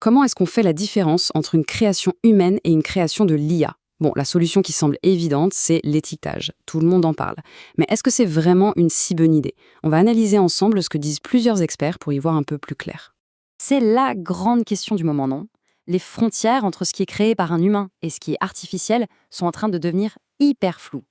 Comment est-ce qu'on fait la différence entre une création humaine et une création de l'IA? Bon, la solution qui semble évidente, c'est l'étiquetage. Tout le monde en parle. Mais est-ce que c'est vraiment une si bonne idée? On va analyser ensemble ce que disent plusieurs experts pour y voir un peu plus clair. C'est la grande question du moment, non? Les frontières entre ce qui est créé par un humain et ce qui est artificiel sont en train de devenir hyper floues.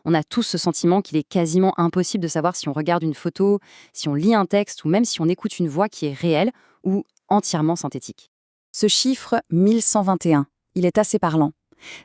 On a tous ce sentiment qu'il est quasiment impossible de savoir si on regarde une photo, si on lit un texte ou même si on écoute une voix qui est réelle ou entièrement synthétique. Ce chiffre 1121, il est assez parlant.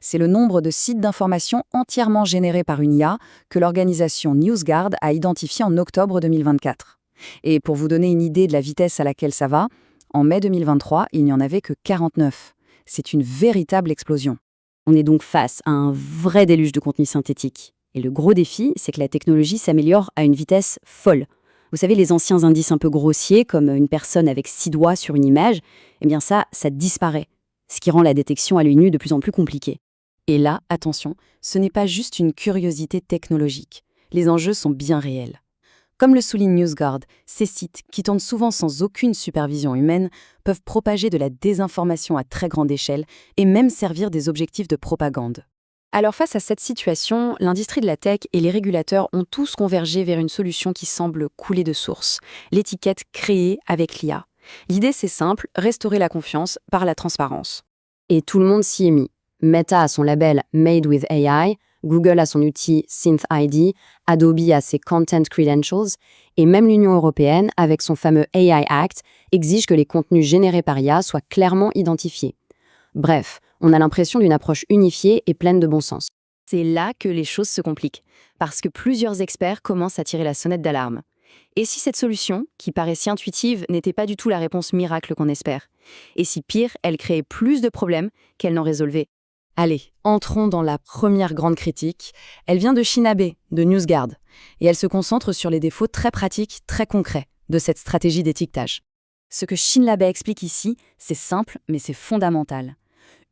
C'est le nombre de sites d'information entièrement générés par une IA que l'organisation NewsGuard a identifié en octobre 2024. Et pour vous donner une idée de la vitesse à laquelle ça va, en mai 2023, il n'y en avait que 49. C'est une véritable explosion. On est donc face à un vrai déluge de contenu synthétique. Et le gros défi, c'est que la technologie s'améliore à une vitesse folle. Vous savez, les anciens indices un peu grossiers, comme une personne avec 6 doigts sur une image, eh bien ça disparaît. Ce qui rend la détection à l'œil nu de plus en plus compliquée. Et là, attention, ce n'est pas juste une curiosité technologique. Les enjeux sont bien réels. Comme le souligne NewsGuard, ces sites, qui tournent souvent sans aucune supervision humaine, peuvent propager de la désinformation à très grande échelle et même servir des objectifs de propagande. Alors face à cette situation, l'industrie de la tech et les régulateurs ont tous convergé vers une solution qui semble couler de source, l'étiquette créée avec l'IA. L'idée c'est simple, restaurer la confiance par la transparence. Et tout le monde s'y est mis. Meta a son label Made with AI, Google a son outil SynthID, Adobe a ses Content Credentials, et même l'Union européenne, avec son fameux AI Act, exige que les contenus générés par IA soient clairement identifiés. Bref, on a l'impression d'une approche unifiée et pleine de bon sens. C'est là que les choses se compliquent, parce que plusieurs experts commencent à tirer la sonnette d'alarme. Et si cette solution, qui paraît si intuitive, n'était pas du tout la réponse miracle qu'on espère? Et si pire, elle créait plus de problèmes qu'elle n'en résolvait? Allez, entrons dans la première grande critique. Elle vient de Shinabe, de NewsGuard, et elle se concentre sur les défauts très pratiques, très concrets de cette stratégie d'étiquetage. Ce que Shinabe explique ici, c'est simple, mais c'est fondamental.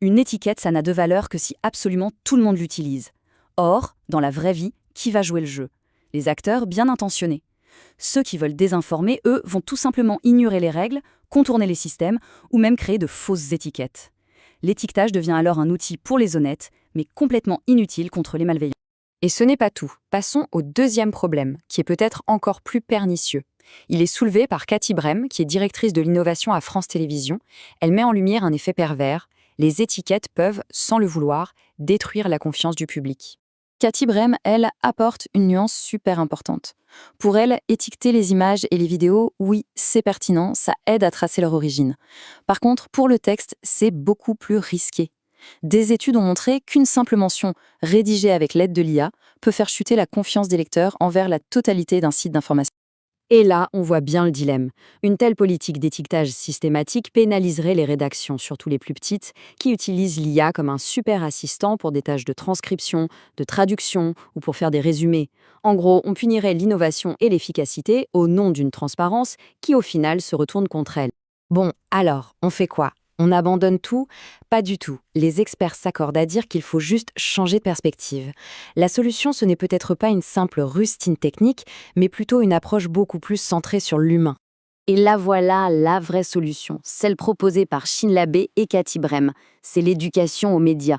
Une étiquette, ça n'a de valeur que si absolument tout le monde l'utilise. Or, dans la vraie vie, qui va jouer le jeu? Les acteurs bien intentionnés. Ceux qui veulent désinformer, eux, vont tout simplement ignorer les règles, contourner les systèmes ou même créer de fausses étiquettes. L'étiquetage devient alors un outil pour les honnêtes, mais complètement inutile contre les malveillants. Et ce n'est pas tout. Passons au deuxième problème, qui est peut-être encore plus pernicieux. Il est soulevé par Cathy Brem, qui est directrice de l'innovation à France Télévisions. Elle met en lumière un effet pervers. Les étiquettes peuvent, sans le vouloir, détruire la confiance du public. Cathy Brem, elle, apporte une nuance super importante. Pour elle, étiqueter les images et les vidéos, oui, c'est pertinent, ça aide à tracer leur origine. Par contre, pour le texte, c'est beaucoup plus risqué. Des études ont montré qu'une simple mention rédigée avec l'aide de l'IA peut faire chuter la confiance des lecteurs envers la totalité d'un site d'information. Et là, on voit bien le dilemme. Une telle politique d'étiquetage systématique pénaliserait les rédactions, surtout les plus petites, qui utilisent l'IA comme un super assistant pour des tâches de transcription, de traduction ou pour faire des résumés. En gros, on punirait l'innovation et l'efficacité au nom d'une transparence qui, au final, se retourne contre elle. Bon, alors, on fait quoi? On abandonne tout? Pas du tout. Les experts s'accordent à dire qu'il faut juste changer de perspective. La solution, ce n'est peut-être pas une simple rustine technique, mais plutôt une approche beaucoup plus centrée sur l'humain. Et là voilà la vraie solution, celle proposée par Shinabe et Cathy Brem. C'est l'éducation aux médias.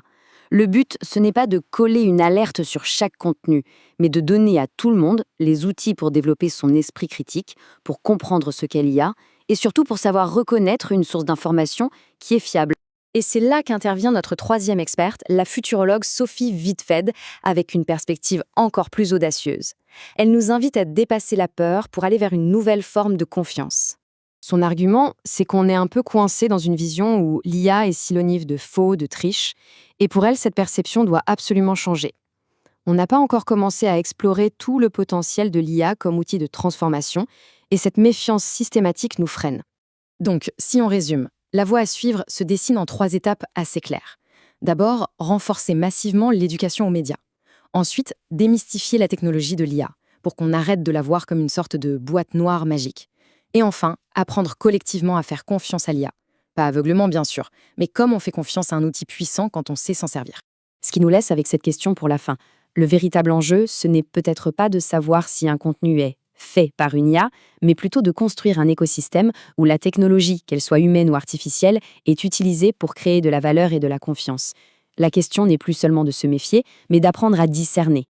Le but, ce n'est pas de coller une alerte sur chaque contenu, mais de donner à tout le monde les outils pour développer son esprit critique, pour comprendre ce qu'elle y a, et surtout pour savoir reconnaître une source d'information qui est fiable. Et c'est là qu'intervient notre troisième experte, la futurologue Sophie Wittfeld, avec une perspective encore plus audacieuse. Elle nous invite à dépasser la peur pour aller vers une nouvelle forme de confiance. Son argument, c'est qu'on est un peu coincé dans une vision où l'IA est synonyme de faux, de triche, et pour elle, cette perception doit absolument changer. On n'a pas encore commencé à explorer tout le potentiel de l'IA comme outil de transformation, et cette méfiance systématique nous freine. Donc, si on résume, la voie à suivre se dessine en 3 étapes assez claires. D'abord, renforcer massivement l'éducation aux médias. Ensuite, démystifier la technologie de l'IA, pour qu'on arrête de la voir comme une sorte de boîte noire magique. Et enfin, apprendre collectivement à faire confiance à l'IA. Pas aveuglement, bien sûr, mais comme on fait confiance à un outil puissant quand on sait s'en servir. Ce qui nous laisse avec cette question pour la fin. Le véritable enjeu, ce n'est peut-être pas de savoir si un contenu est fait par une IA, mais plutôt de construire un écosystème où la technologie, qu'elle soit humaine ou artificielle, est utilisée pour créer de la valeur et de la confiance. La question n'est plus seulement de se méfier, mais d'apprendre à discerner